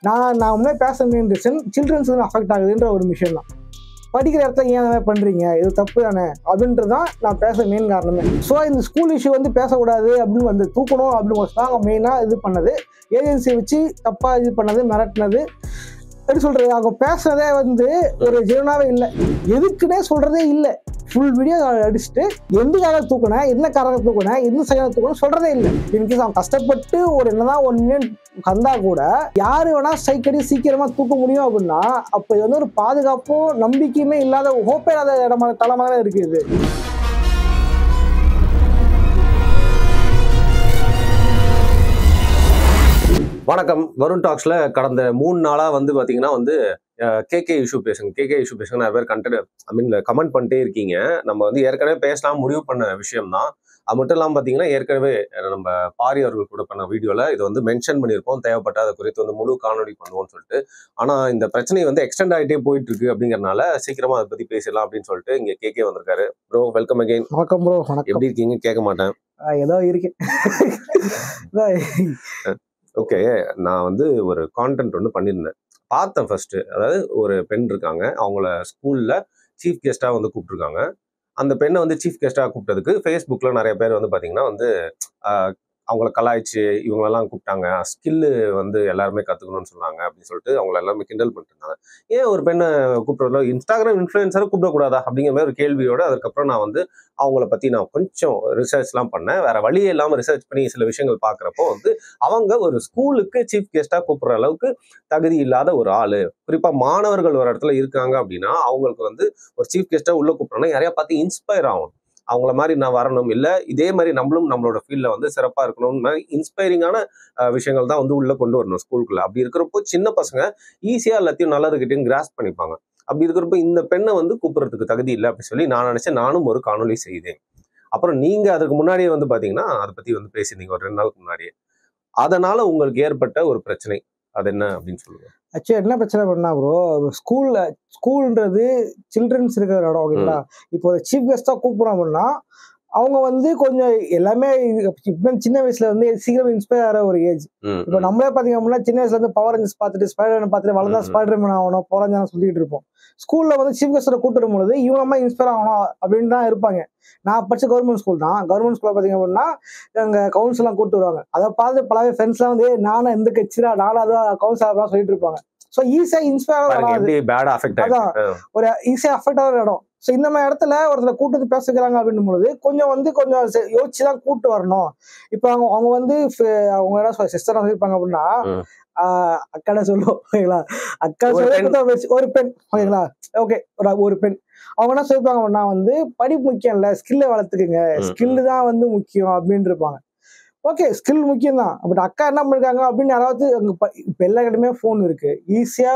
நான் உண்மையாக பேச ரீசன் சில்ட்ரன்ஸுக்கு அஃபெக்ட் ஆகுதுன்ற ஒரு விஷயம் தான். படிக்கிற இடத்துல ஏன் அதை பண்ணுறீங்க, இது தப்பு தானே அப்படின்றது தான் நான் பேச மெயின் காரணமே. ஸோ இந்த ஸ்கூல் இஷ்யூ வந்து பேசக்கூடாது அப்படின்னு வந்து தூக்கணும் அப்படின்னு தான் மெயினாக இது பண்ணது. ஏஜென்சியை வச்சு தப்பாக இது பண்ணது, மிரட்டினது, எப்படி சொல்கிறது, அவங்க பேசுறதே வந்து ஒரு ஜெனுனாவே இல்லை, எதுக்குன்னே சொல்கிறதே இல்லை. ஃபுல் வீடியோ அடிச்சுட்டு எதுக்காக தூக்குனேன், என்ன காரணம் தூக்குனேன், எந்த சைடாக தூக்கணும் சொல்கிறதே இல்லை. இன்கேஸ் அவன் கஷ்டப்பட்டு ஒரு என்னதான் 1 மில்லியன் வந்தா கூட யாரு வேணா ஸ்ட்ரைக் அடி சீக்கிரமா தூக்க முடியும் அப்படின்னா, அப்போ இது வந்து ஒரு பாதுகாப்போ நம்பிக்கையுமே இல்லாத, ஹோப்பே இல்லாத இடமா தளமாக தான் இருக்குது. வணக்கம். வருண் டாக்ஸ்ல கடந்த 3 நாளா வந்து பாத்தீங்கன்னா கேகே இஷ்யூ பேசுங்க நிறைய பேர் கமெண்ட் பண்ணிட்டே இருக்கீங்க. நம்ம வந்து ஏற்கனவே பேசலாம் முடிவு பண்ண விஷயம் தான். அது மட்டும் இல்லாமல் பார்த்தீங்கன்னா ஏற்கனவே நம்ம பாரி அவர்கள் கூட பண்ண வீடியோவில் இதை வந்து மென்ஷன் பண்ணியிருக்கோம், தேவைப்பட்ட அதை குறித்து வந்து முழு காணொலி பண்ணுவோம்னு சொல்லிட்டு. ஆனால் இந்த பிரச்சனை வந்து எக்ஸ்டெண்ட் ஆகிட்டே போயிட்டு இருக்கு அப்படிங்கிறனால சீக்கிரமா அதை பற்றி பேசலாம் அப்படின்னு சொல்லிட்டு இங்கே கேகே வந்திருக்காரு. Bro welcome again. வணக்கம் ப்ரோ. எப்படி இருக்கீங்க? கேட்க மாட்டேன், ஏதோ இருக்கு. ஓகே. நான் வந்து ஒரு கான்டென்ட் ஒன்று பண்ணியிருந்தேன், பார்த்தேன் ஃபர்ஸ்ட். அதாவது ஒரு பெண் இருக்காங்க, அவங்கள ஸ்கூல்ல சீஃப் கெஸ்டா வந்து கூப்பிட்டுருக்காங்க. அந்த பெண்ணை வந்து சீஃப் கெஸ்டாக கூப்பிட்டதுக்கு ஃபேஸ்புக்ல நிறைய பேர் வந்து பார்த்தீங்கன்னா அவங்கள கலாய்ச்சி இவங்களெல்லாம் கூப்பிட்டாங்க, ஸ்கில்லு வந்து எல்லாருமே கற்றுக்கணும்னு சொன்னாங்க அப்படின்னு சொல்லிட்டு அவங்கள எல்லாமே கிண்டல் பண்ணிட்டு இருந்தாங்க. ஏன் ஒரு பெண்ணை கூப்பிட்றதுல இன்ஸ்டாகிராம் இன்ஃப்ளூயன்சரை கூப்பிடக்கூடாதா அப்படிங்கிற மாதிரி ஒரு கேள்வியோட அதுக்கப்புறம் நான் வந்து அவங்கள பற்றி நான் கொஞ்சம் ரிசர்ச்லாம் பண்ணேன். வேற வழியே இல்லாமல் ரிசர்ச் பண்ணி சில விஷயங்கள் பார்க்குறப்போ வந்து அவங்க ஒரு ஸ்கூலுக்கு சீஃப் கெஸ்டாக கூப்பிட்ற அளவுக்கு தகுதி இல்லாத ஒரு ஆள். குறிப்பாக மாணவர்கள் ஒரு இடத்துல இருக்காங்க அப்படின்னா அவங்களுக்கு வந்து ஒரு சீஃப் கெஸ்டாக உள்ள கூப்பிட்றோன்னா யாரையா பார்த்து இன்ஸ்பயர் ஆகணும், அவங்கள மாதிரி நான் வரணும், இல்லை இதே மாதிரி நம்மளும் நம்மளோட ஃபீல்டில் வந்து சிறப்பாக இருக்கணும், மாதிரி இன்ஸ்பைரிங்கான விஷயங்கள் தான் வந்து உள்ளே கொண்டு வரணும் ஸ்கூலுக்குள்ள. அப்படி இருக்கிறப்போ சின்ன பசங்க ஈஸியாக எல்லாத்தையும் நல்லதுக்கிட்டையும் கிராஸ் பண்ணிப்பாங்க. அப்படி இருக்கிறப்போ இந்த பெண்ணை வந்து கூப்பிட்றதுக்கு தகுதி இல்லை அப்படின்னு சொல்லி நான் நினச்சேன். நானும் ஒரு காணொலி செய்தேன். அப்புறம் நீங்கள் அதுக்கு முன்னாடியே வந்து பார்த்தீங்கன்னா அதை பற்றி வந்து பேசியிருந்தீங்க ஒரு 2 நாளுக்கு முன்னாடியே. அதனால உங்களுக்கு ஏற்பட்ட ஒரு பிரச்சனை அது என்ன அப்படின்னு சொல்லுங்க. ஆக்சுவலி என்ன பிரச்சனை பண்ணா ப்ரோ, ஸ்கூல்ன்றது சில்ட்ரன்ஸ் இருக்கிற இடம், ஓகேங்களா. இப்போ சீஃப் கெஸ்டா கூப்பிடுறோம் அப்படின்னா அவங்க வந்து கொஞ்சம் எல்லாமே சின்ன வயசுல வந்து சீக்கிரம் இன்ஸ்பயர் ஆகிற ஒரு ஏஜ். இப்போ நம்மளே பாத்தீங்க அப்படின்னா சின்ன வயசுல இருந்து பவர் ரேஞ்சர்ஸ் பார்த்துட்டு ஸ்பைடர்மேன் பார்த்துட்டு வளர்ந்தா ஸ்பைடர்மேன் ஆகணும், போறாங்க சொல்லிட்டு இருப்போம். ஸ்கூல்ல வந்து சீஃப் கெஸ்ட கூட்டு போது இவங்க இன்ஸ்பயர் ஆகணும் அப்படின்னு தான் இருப்பாங்க. நான் படிச்ச கவர்மெண்ட் ஸ்கூல் தான். கவர்மெண்ட் ஸ்கூல்ல பாத்தீங்க அப்படின்னா எங்க கவுன்சிலாம் கூட்டு வருவாங்க. அதை பார்த்து பல ஃப்ரெண்ட்ஸ்லாம் வந்து நானும் எந்த கட்சியா நானும் அதான் கவுன்சிலர் சொல்லிட்டு இருப்பாங்க. ஸோ ஈஸியா இன்ஸ்பயர் ஒரு ஈஸியா அஃபெக்ட் ஆகிற இடம். ஸோ இந்த மாதிரி இடத்துல ஒருத்தர் கூட்டு பேசுகிறாங்க அப்படின்னும் பொழுது கொஞ்சம் யோசிச்சுதான் கூட்டு வரணும். இப்போ அவங்க வந்து அவங்க என்ன சிஸ்டர் சொல்லியிருப்பாங்க அப்படின்னா அக்கா சொல்லுவோம், ஓகேங்களா. அக்கா சொல்லி ஒரு பெண், ஓகேங்களா, ஓகே, ஒரு பெண் அவங்க என்ன சொல்லியிருப்பாங்க அப்படின்னா வந்து படிப்பு முக்கியம் இல்லை, ஸ்கில்லை வளர்த்துக்குங்க, ஸ்கில்லு தான் வந்து முக்கியம் அப்படின்னு இருப்பாங்க. ஓகே, ஸ்கில் முக்கியம் தான். பட் அக்கா என்ன பண்ணிருக்காங்க அப்படின்னு யாராவது இப்போ எல்லா இடமே ஃபோன் இருக்கு, ஈஸியா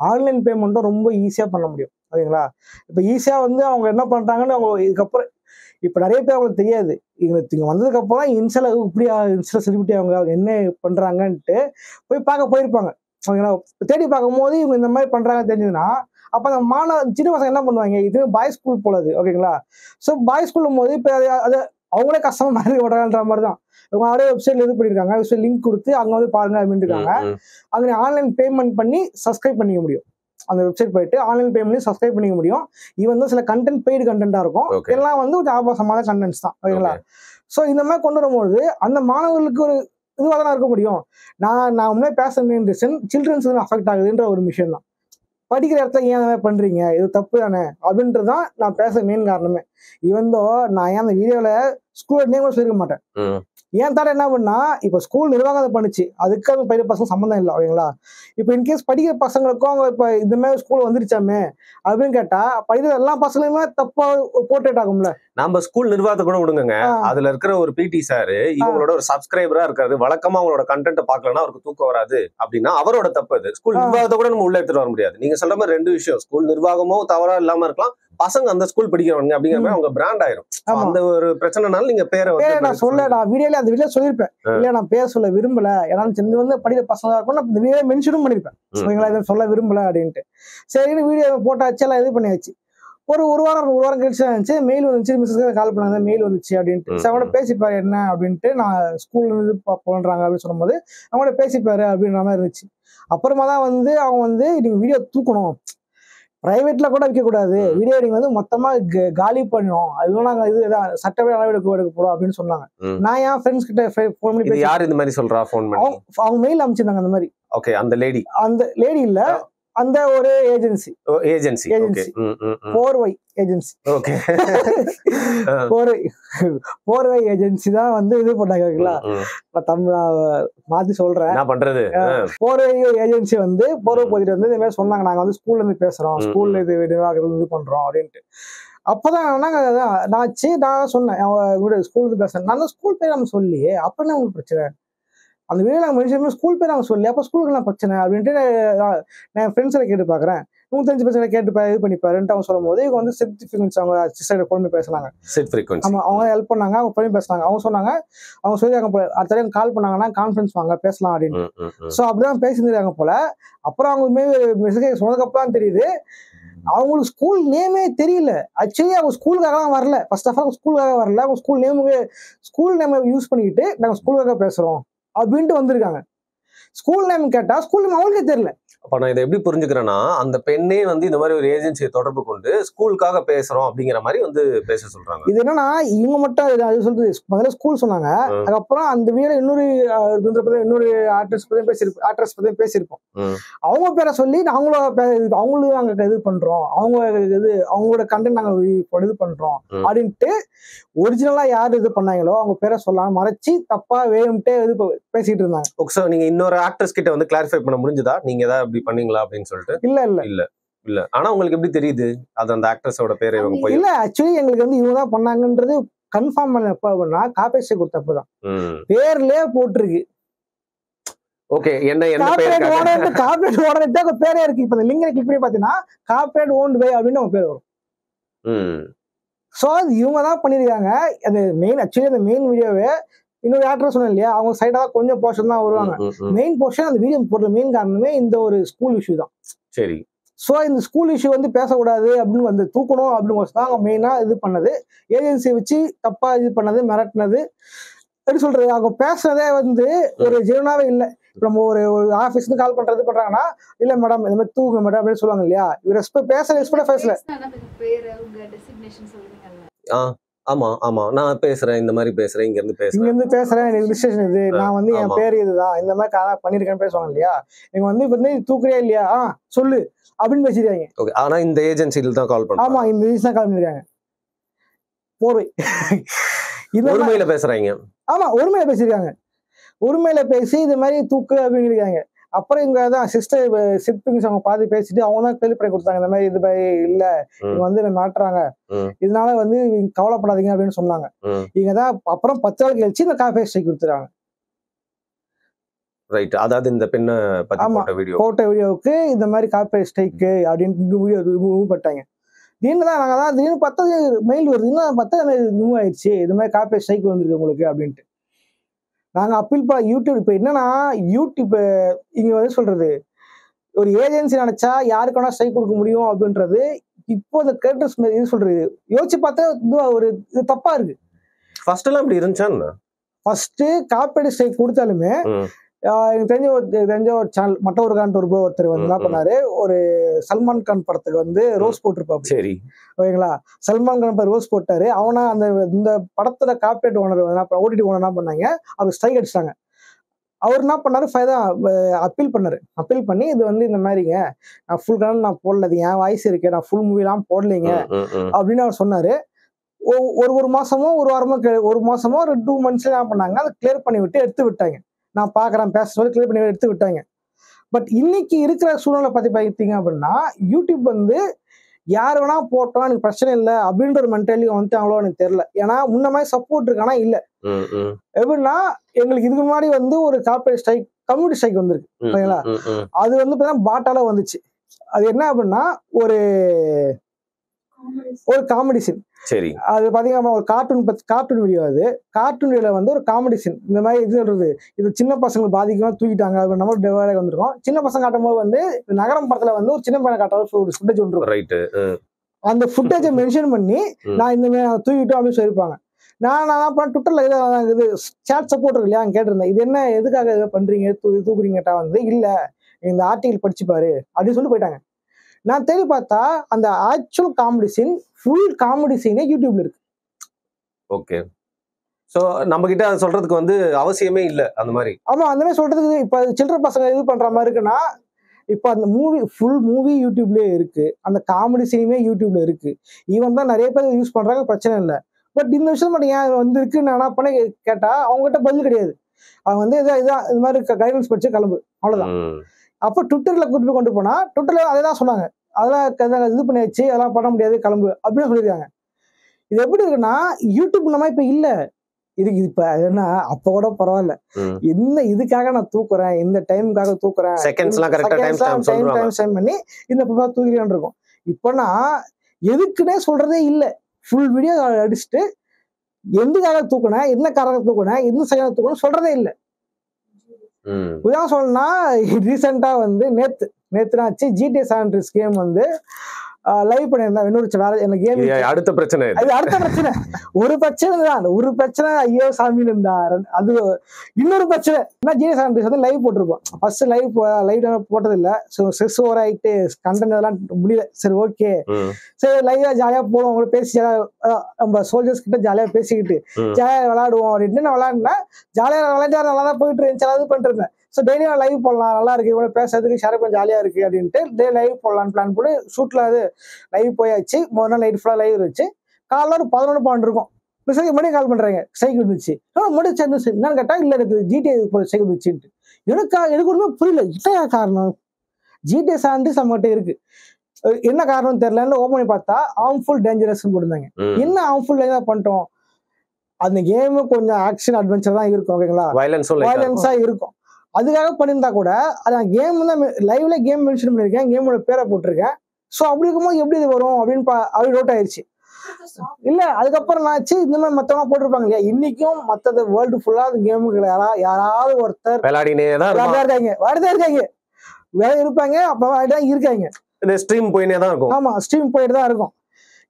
ஆன்லைன் பேமெண்ட்டும் ரொம்ப ஈஸியா பண்ண முடியும், ஓகேங்களா. இப்போ ஈஸியா வந்து அவங்க என்ன பண்றாங்கன்னு அவங்க இதுக்கப்புறம் இப்போ நிறைய பேர் அவங்களுக்கு தெரியாது. இங்க வந்ததுக்கு அப்புறம் இன்ஸ்டால இப்படியா இன்ஸ்டா செலிபிரிட்டி அவங்க என்ன பண்றாங்கன்ட்டு போய் போயிருப்பாங்க, ஓகேங்களா. தேடி பார்க்கும் போது இவங்க இந்த மாதிரி பண்றாங்க தெரிஞ்சதுன்னா அப்ப அந்த சின்ன பசங்க என்ன பண்ணுவாங்க, இது பாய்ஸ் ஸ்கூல் போலது, ஓகேங்களா. ஸோ பாய்ஸ் ஸ்கூலும் போது இப்போ அது அவங்களே கஷ்டமா மாதிரி ஓடுறாங்கன்ற மாதிரி தான். இவங்க அப்படியே வெப்சைட்ல இது பண்ணிருக்காங்க, வெப்சைட் லிங்க் கொடுத்து அங்க வந்து பாருங்க அப்படின்னு இருக்காங்க. அங்க ஆன்லைன் பேமெண்ட் பண்ணி சப்ஸ்கிரைப் பண்ணிக்க முடியும். அந்த வெப்சைட் போயிட்டு ஆன்லைன் பேமெண்ட் பண்ணி சப்ஸ்கிரைப் பண்ணிக்க முடியும். இவன் தான் சில கண்டென்ட் பெய்டு கண்டென்ட்டா இருக்கும், எல்லாம் வந்து ஒரு ஆபாசமான கண்டென்ட்ஸ் தான், ஓகேங்களா. ஸோ இந்த மாதிரி கொண்டு வரும்போது அந்த மாணவர்களுக்கு ஒரு இதுவாக தான் இருக்க முடியும். நான் உண்மையாக பேச ரீசன் சில்ட்ரன்ஸுக்கு அஃபெக்ட் ஆகுதுன்ற ஒரு விஷயம் தான். படிக்கிற இடத்துல ஏன் அதை பண்றீங்க, இது தப்பு தானே அப்படின்றது தான் நான் பேச மெயின் காரணமே. இவந்தோ நான் ஏன் அந்த வீடியோல ஸ்கூல் நேம் சொல்லிருக்க மாட்டேன். ஏன் தானே என்ன பண்ணா, இப்போ ஸ்கூல் நிர்வாகம் அதை பண்ணுச்சு, அதுக்கு அவங்க படிக்கிற பசங்க சம்மந்தம் இல்லை, ஓகேங்களா. இப்போ இன்கேஸ் படிக்கிற பசங்களுக்கும் அவங்க இப்போ இந்த மாதிரி ஸ்கூல் வந்துருச்சாமே அப்படின்னு கேட்டா படிக்கிற எல்லா பசங்களுமே தப்பா போர்ட்ரேட் ஆகும்ல. நம்ம ஸ்கூல் நிர்வாகத்தை கூட விடுங்க, அதுல இருக்கிற ஒரு பிடி சார் இவங்களோட ஒரு சப்ஸ்கிரைபரா இருக்காரு, வழக்கமா அவங்களோட கண்டென்ட் பார்க்கலன்னா அவருக்கு தூக்கம் வராது அப்படின்னா அவரோட தப்பு. அது ஸ்கூல் நிர்வாகத்தை கூட நம்ம உள்ள எடுத்துட்டு வர முடியாது. நீங்க சொல்ற மாதிரி 2 விஷயம், ஸ்கூல் நிர்வாகமும் தவறா இல்லாம இருக்கலாம், பசங்க அந்த ஸ்கூல் படிக்கிறவங்க அப்படிங்கிற மாதிரி அவங்க பிராண்ட் ஆயிரும். அந்த ஒரு பிரச்சனைனால நீங்க பேரை நான் வீடியோல அந்த வீடியோ சொல்லிருப்பேன், இல்ல நான் பேர் சொல்ல விரும்பல, ஏன்னா இது வந்து படிக்கிற பசங்க இருக்கும், நான் இந்த வீடியோ மென்ஷனும் பண்ணிருப்பேன், ஓகேங்களா, இதை சொல்ல விரும்பல அப்படின்ட்டு. சரின்னு வீடியோ போட்டாச்சு, எல்லாம் இது பண்ணியாச்சு. ஒரு வாரம் கழிச்சு இருந்துச்சு, மெயில் வந்துச்சு, மிஸ்ஸஸ் கால் பண்ணாங்க, மெயில் வந்துச்சு அப்படின்ட்டு. சரி அவங்களோட பேசிப்பாரு என்ன அப்படின்ட்டு, நான் ஸ்கூல்ல இருந்து போன்றாங்க அப்படின்னு சொல்லும்போது அவங்களோட பேசிப்பாரு அப்படின்ற மாதிரி இருந்துச்சு. அப்புறமா தான் வந்து அவங்க வந்து நீங்க வீடியோ தூக்கணும், பிரைவேட்ல கூட வைக்கக்கூடாது, வீடியோ நீங்க வந்து மொத்தமா காலி பண்ணணும், அதுவும் நாங்க இது சட்டப்படி நடவடிக்கை எடுக்க போறோம் அப்படின்னு சொன்னாங்க. நான் என் ஃப்ரெண்ட்ஸ் கிட்ட ஃபோன் பண்ணி இது யார் இந்த மாதிரி சொல்றா ஃபோன் பண்ணி? அவங்க மெயில் அனுப்பிச்சிருந்தாங்க அந்த மாதிரி. ஓகே, அந்த லேடி இல்ல, அந்த ஒரு agency okay 4Y agency. Okay 4Y agency தான் வந்து இது பண்ணாங்களா, நான் தமிழ் மாத்தி சொல்றேன், என்ன பண்றது. 4Y ஏஜென்சி வந்து போதிட்டு வந்து இந்த மாதிரி சொன்னாங்க, நாங்க வந்து ஸ்கூல்ல இருந்து பேசுறோம், ஸ்கூல்ல இது நிர்வாகத்துல இது பண்றோம் அப்படின்ட்டு. அப்பதான் நான் சொன்னேன், அவங்க ஸ்கூலுக்கு பேசுறேன், நான் ஸ்கூல் பேர் நம்ம சொல்லி அப்ப என்ன உங்களுக்கு பிரச்சனை, அந்த வீடியோ நாங்கள் மனுஷன் ஸ்கூல் பேர் நாங்கள் சொல்லி அப்போ ஸ்கூலுக்கு நான் பிரச்சனை அப்படின்ட்டு நான் ஃப்ரெண்ட்ஸில் கேட்டு பார்க்குறேன். 105% கேட்டு இது பண்ணிப்பாருன்ட்டு அவங்க சொல்லும் போது இவங்க வந்து செட் ஃப்ரீக்வன்சி அவங்க சிஸ்டர் ஃபோன் பண்ணி பேசினாங்க. ஆமாம், அவங்க ஹெல்ப் பண்ணாங்க, அவங்க பண்ணி பேசினாங்க. அவங்க சொன்னாங்க, அவங்க சொல்லியிருக்காங்க போல அடுத்த டைம் கால் பண்ணாங்கன்னா கான்ஃபரன்ஸ் வாங்க பேசலாம் அப்படின்னு. ஸோ அப்படிதான் பேசியிருக்காங்க போல. அப்புறம் அவங்க மெசேஜ் சொன்னதுக்கப்புறம் தான் தெரியுது அவங்களுக்கு ஸ்கூல் நேமே தெரியல. ஆக்சுவலி அவங்க ஸ்கூலுக்காக தான் வரல, ஃபர்ஸ்ட் ஆஃப் ஆல் ஸ்கூலுக்காக வரல, அவங்க ஸ்கூல் நேமை யூஸ் பண்ணிக்கிட்டு நாங்கள் ஸ்கூலுக்காக பேசுகிறோம் அப்படின்ட்டு வந்திருக்காங்க. ஸ்கூல் நேம் கேட்டா ஸ்கூல் நேம் அவங்களுக்கே தெரியல. அப்ப நான் இதை எப்படி புரிஞ்சுக்கிறேன்னா, அந்த பெண்ணே வந்து இந்த மாதிரி ஒரு ஏஜென்சியை தொடர்பு கொண்டு ஸ்கூலுக்காக பேசுறோம் அப்படிங்கிற மாதிரி வந்து பேச சொல்றாங்க. இது என்னன்னா இவங்க மட்டும் அது சொல்றது, முதல்ல ஸ்கூல் சொன்னாங்க, அதுக்கப்புறம் அந்த வீடியோ இன்னொரு ஆக்ட்ரஸ் பத்தி பேசியிருப்போம். அவங்க பேரை சொல்லி அவங்களும் நாங்க இது பண்றோம், அவங்களோட கண்டென்ட் நாங்க இது பண்றோம் அப்படின்ட்டு ஒரிஜினலா யாரு இது பண்ணாங்களோ அவங்க பேரை சொல்லாம மறைச்சு தப்பா வேணும்ட்டே இது பேசிட்டு இருந்தாங்க. ஓகே, நீங்க இன்னொரு ஆக்ட்ரஸ் கிட்ட வந்து கிளாரிஃபை பண்ண முடிஞ்சதா, நீங்க ஏதாவது அப்படி பண்ணீங்களா அப்படின்னு சொல்லிட்டு? இல்ல ஆனா உங்களுக்கு எப்படி தெரியுது அது அந்த ஆக்ட்ரஸோட பேரை இவங்க போய்? இல்ல, ஆக்சுவலி எங்களுக்கு வந்து இவங்க தான் பண்ணாங்கன்றது கன்ஃபார்ம் பண்ண எப்ப அப்படின்னா காப்பேஜ் கொடுத்தப்பதான் பேர்லயே போட்டிருக்கு. ஓகே, என்ன கார்ப்பரேட் ஓனர்ட்ட பேரே இருக்கு. இப்ப இந்த லிங்கை கிளிக் பண்ணி பாத்தீங்கன்னா கார்ப்பரேட் ஓன்ட் பை அப்படின்னு அவங்க பேர் வரும். சோ அது இவங்க தான் பண்ணிருக்காங்க. அந்த மெயின் ஆக்சுவலி அந்த மெயின் வீடியோவே இன்னொரு ஆக்டர் சொன்னேன் இல்லையா, அவங்க சைடா மெயின் போர்ஷன் தான் வருவாங்க. மெயின் போர்ஷன் அந்த வீடியோ போடுற மெயின் காரணமே இந்த ஒரு ஸ்கூல் இஷ்யூ தான். சரி, சோ இந்த ஸ்கூல் இஷ்யூ வந்து பேசக்கூடாது அப்படின்னு வந்து தூக்கணும் அப்படின்னு தான் மெயினா இது பண்ணது. ஏஜென்சியை வச்சு தப்பா இது பண்ணது, மிரட்டினது, எப்படி சொல்றது, அவங்க பேசுறதே வந்து ஒரு ஜெனுனாவே இல்லை. நம்ம ஒரு ஆபீஸ்க்கு கால் பண்றது பண்றாங்கன்னா, இல்ல மேடம் இந்த மாதிரி தூங்க மேடம் அப்படின்னு சொல்லுவாங்க இல்லையா, இவர் பேசல. ஆமா ஆமா, நான் பேசுறேன், இந்த மாதிரி பேசுறேன், இங்க இருந்து பேசுறேன் இது நான் வந்து என் பேர் இதுதான், இந்த மாதிரி பண்ணிருக்கேன்னு பேசுவாங்க இல்லையா. நீங்க வந்து இப்ப தூக்குறியா இல்லையா, சொல்லு அப்படின்னு பேசிருக்காங்க. ஓகே, ஆனா இந்த ஏஜென்சில தான் கால் பண்றாங்க. ஆமா, இந்த ஏஜென்சி தான் கால் பண்ணிருக்காங்க. உரிமையில பேசுறாங்க. ஆமா, உரிமையில பேசிருக்காங்க. உரிமையில பேசி இது மாதிரி தூக்கு அப்படின்னு இருக்காங்க. அப்புறம் இவங்க தான் சிஸ்டர் அவங்க பாதி பேசிட்டு அவங்க தான் கேள்வி பண்ணி கொடுத்தாங்க, இந்த மாதிரி இது மாதிரி இல்ல இவங்க வந்து மாட்டுறாங்க, இதனால வந்து கவலைப்படாதீங்க அப்படின்னு சொன்னாங்க. இவங்க தான் அப்புறம் 10 நாள் கழிச்சு இந்த காப்பி ஸ்ட்ரைக் கொடுத்துறாங்க. ரைட், அதாவது இந்த பெண்ணை போட்ட வீடியோவுக்கு இந்த மாதிரி காப்பி ஸ்ட்ரைக் அப்படின்னு வீடியோ பட்டாங்க. திடீர்னு தான் நாங்கள் தான் திடீர்னு பார்த்தா மெயில் வருது, இன்னும் பார்த்தா மூவ் ஆயிடுச்சு, இது மாதிரி காப்பி ஸ்ட்ரைக் வந்துருக்கு உங்களுக்கு அப்படின்ட்டு. நாங்கள் அப்பீல் யூடியூப் இப்போ என்னன்னா யூடியூப் இங்க வந்து சொல்றது ஒரு ஏஜென்சி நினைச்சா யாருக்கு வேணா ஸ்ட்ரைக் கொடுக்க முடியும் அப்படின்றது இப்போ இந்த கிரியேட்டர்ஸ் இது சொல்றது யோசிச்சு பார்த்தா ஒரு இது தப்பா இருக்கு. ஃபர்ஸ்ட் எல்லாம் இப்படி இருந்துச்சா? ஃபர்ஸ்ட் காப்பீடு ஸ்ட்ரைக் கொடுத்தாலுமே எனக்கு தெரிஞ்ச ஒரு சேனல் மற்றொரு ஒருத்தர் வந்து என்ன பண்ணாரு, ஒரு சல்மான் கான் படத்துக்கு வந்து ரோஸ் போட்டிருப்பாரு. சரி, ஓகேங்களா, சல்மான் கான் ரோஸ் போட்டாரு. அவனா இந்த படத்துல காப்பீட் ஓனர் ஓடிடி ஓனர் என்ன பண்ணாங்க, அவர் ஸ்ட்ரைக் அடிச்சிட்டாங்க. அவர் என்ன பண்ணாரு, அப்பீல் பண்ணி இது வந்து இந்த மாதிரிங்க நான் ஃபுல் கணக்கு நான் போடலது, என் வாய்ஸ் இருக்கு, நான் ஃபுல் மூவிலாம் போடலைங்க அப்படின்னு அவர் சொன்னாரு. ஒரு மாசமோ ஒரு வாரமோ ஒரு மாசமோ ஒரு 2 months என்ன பண்ணாங்க, அதை கிளியர் பண்ணி விட்டு எடுத்து விட்டாங்க. நான் பாக்குறேன் பேச சொல்லி கிளியர் பண்ணி எடுத்து விட்டாங்க. பட் இன்னைக்கு இருக்கிற சூழ்நிலை பத்தி பார்த்தீங்க அப்படின்னா யூடியூப் வந்து யார் வேணா போட்டோம் எனக்கு பிரச்சனை இல்லை அப்படின்ற ஒரு மென்டாலிட்டி வந்துட்டாங்களோ எனக்கு தெரியல. ஏன்னா முன்ன மாதிரி சப்போர்ட் இருக்கானா இல்ல. எப்படின்னா எங்களுக்கு இதுக்கு முன்னாடி வந்து ஒரு கார்பரேட் ஸ்ட்ரைக், கம்யூனிட்டி ஸ்ட்ரைக் வந்திருக்கு ஓகேங்களா. அது வந்து பார்த்தீங்கன்னா பாட்டால வந்துச்சு. அது என்ன அப்படின்னா ஒரு காமெடி சீன். சரி, அது பாத்தீங்கன்னா ஒரு கார்ட்டூன் வீடியோ. அது கார்ட்டூன் வீடியோல வந்து ஒரு காமெடி சீன் இந்த மாதிரி இது சொல்றது, இது சின்ன பசங்களை பாதிக்கும் தூக்கிட்டாங்க நம்ம டிவைடாக வந்திருக்கோம். சின்ன பசங்க காட்டும் போது வந்து நகரம் படத்துல வந்து ஒரு சின்ன பையனை காட்டுற ஒரு ஃபுட்டேஜ் ஒன்று, அந்த ஃபுட்டேஜை மென்ஷன் பண்ணி நான் இந்த மாதிரி தூக்கிட்டோம் அப்படின்னு சொல்லியிருப்பாங்க. நான் அப்புறம் ட்விட்டர்ல இது சேட் சப்போர்ட் இருக்கு இல்லையா கேட்டிருந்தேன், இது என்ன எதுக்காக இதை பண்றீங்க தூக்குறீங்கட்டா வந்து இல்ல இந்த ஆர்டிகல் படிச்சுப்பாரு அப்படின்னு சொல்லி போயிட்டாங்க. நான் தேடி பார்த்தா அந்த actual comedy scene, full comedy சீனே யூடியூப்ல இருக்கு. ஓகே. சோ நம்ம கிட்ட அதை சொல்றதுக்கு வந்து அவசியமே இல்ல அந்த மாதிரி. ஆமா, அந்த மாதிரி சொல்றதுக்கு இப்ப சில்ட்ரன் பசங்க இது பண்ற மாதிரி இருக்குன்னா, இப்ப அந்த ஃபுல் மூவி யூடியூப்லயே இருக்கு, அந்த காமெடி சீனுமே யூடியூப்ல இருக்கு. ஈவன் தான் நிறைய பேர் யூஸ் பண்றாங்க, பிரச்சனை இல்லை. பட் இந்த விஷயம் மட்டும் ஏன் வந்திருக்கு நான் என்ன பண்ண கேட்டா அவங்ககிட்ட பதில் கிடையாது. அவங்க வந்து இதான் இது மாதிரி கைடன்ஸ் படிச்சு கிளம்பு, அவ்வளவுதான். அப்போ ட்விட்டர்ல கூட்டு போய் கொண்டு போனா ட்விட்டர்ல அதேதான் சொன்னாங்க, அதெல்லாம் இது பண்ணி வச்சு அதெல்லாம் பண்ண முடியாது கிளம்பு அப்படின்னு சொல்லியிருக்காங்க. இது எப்படி இருக்குன்னா யூடியூப் நம்ம இப்ப இல்ல, இதுக்கு இப்ப என்ன அப்ப கூட பரவாயில்ல, என்ன இதுக்காக நான் தூக்குறேன், இந்த டைமுக்காக தூக்குறேன், டைம் பண்ணி இந்த தூக்கிறேன் இருக்கும். இப்பனா எதுக்குன்னே சொல்றதே இல்ல, ஃபுல் வீடியோ அடிச்சுட்டு எதுக்காக தூக்குனேன், என்ன காரணம் தூக்குனேன், என்ன செகண்ட் தூக்கணும் சொல்றதே இல்ல. உதாரணம் சொல்லணும்னா ரீசெண்டா வந்து நேத்துனாச்சு GTA San Andreas கேம் வந்து லைவ் பண்ணியிருந்தேன். இன்னொரு வேற எனக்கு கேம் அடுத்த பிரச்சனை, அது அடுத்த பிரச்சனை. ஒரு பிரச்சனை தான், ஒரு பிரச்சனை ஐயோ சாமின்னு இருந்தா, அது இன்னொரு பிரச்சனை. GTA San Andreas வந்து லைவ் போட்டிருப்போம். ஃபர்ஸ்ட் லைவ் போட்டது இல்ல, ஸோ ஸ்ட்ரெஸ் ஓவர் ஆயிட்டு கண்டென்ட் அதெல்லாம் முடியல. சரி ஓகே, சரி லைவா ஜாலியா போடுவோம், அவங்க பேசி நம்ம சோல்ஜர்ஸ் கிட்ட ஜாலியா பேசிக்கிட்டு ஜாலியா விளையாடுவோம் அப்படின்ட்டு நான் விளையாடுனேன். ஜாலியா விளையாண்டா நல்லா தான் போயிட்டு இருந்துச்சு, அது பண்ணிட்டு இருந்தேன். ஸோ டெய்லியும் லைவ் போடலாம், நல்லா இருக்கு, இவ்வளோ பேசுறதுக்கு ஷேர் பண்ண ஜாலியா இருக்கு அப்படின்ட்டு டே லைவ் போடலான்னு பிளான் போட்டு ஷூட்ல அது லைவ் போயாச்சு. முதல் நாள் நைட் ஃபுல்லாக லைவ் இருந்துச்சு. காலைல ஒரு 11 பாயிண்ட் இருக்கும், மெசேஜ் பண்ணி கால் பண்றாங்க, சைக்கிள் இருந்துச்சு. முடிச்சு என்னன்னு கேட்டா இல்ல எனக்கு GTA சைக்கிள் இருந்துச்சுன்ட்டு. எனக்கு ஒன்றுமே புரியல, என்ன காரணம்? GTA San Andreas நம்மகிட்ட இருக்கு, என்ன காரணம் தெரியலன்னு ஓப்பன் பண்ணி பார்த்தா ஹார்ம்ஃபுல் டேஞ்சரஸ் போட்டுருந்தாங்க. என்ன ஹார்ம்ஃபுல் பண்ணிட்டோம்? அந்த கேமு கொஞ்சம் ஆக்ஷன் அட்வென்ச்சர் தான் இருக்கும், ஓகேங்களா, வயலன்ஸா இருக்கும். அதுக்காக பண்ணியிருந்தா கூட அதான் கேம் தான் லைவ்ல கேம் மென்ஷன் பண்ணியிருக்கேன், கேமோட பேரை போட்டிருக்கேன். ஸோ அப்படி இருக்கும்போது எப்படி இது வரும் அப்படின்னு அப்படி நோட் ஆயிடுச்சு. இல்ல அதுக்கப்புறம் என்னாச்சு, இந்த மாதிரி மத்தவங்க போட்டிருப்பாங்க இல்லையா, இன்னைக்கும் மற்றது வேர்ல்டு ஃபுல்லா அந்த கேமுக்கு யாராவது ஒருத்தர் இருக்காங்க, வேற இருப்பாங்க, அப்புறம் இருக்காங்க, ஸ்ட்ரீம் போயினே தான் இருக்கும். ஆமா, ஸ்ட்ரீம் போயிட்டு தான் இருக்கும்.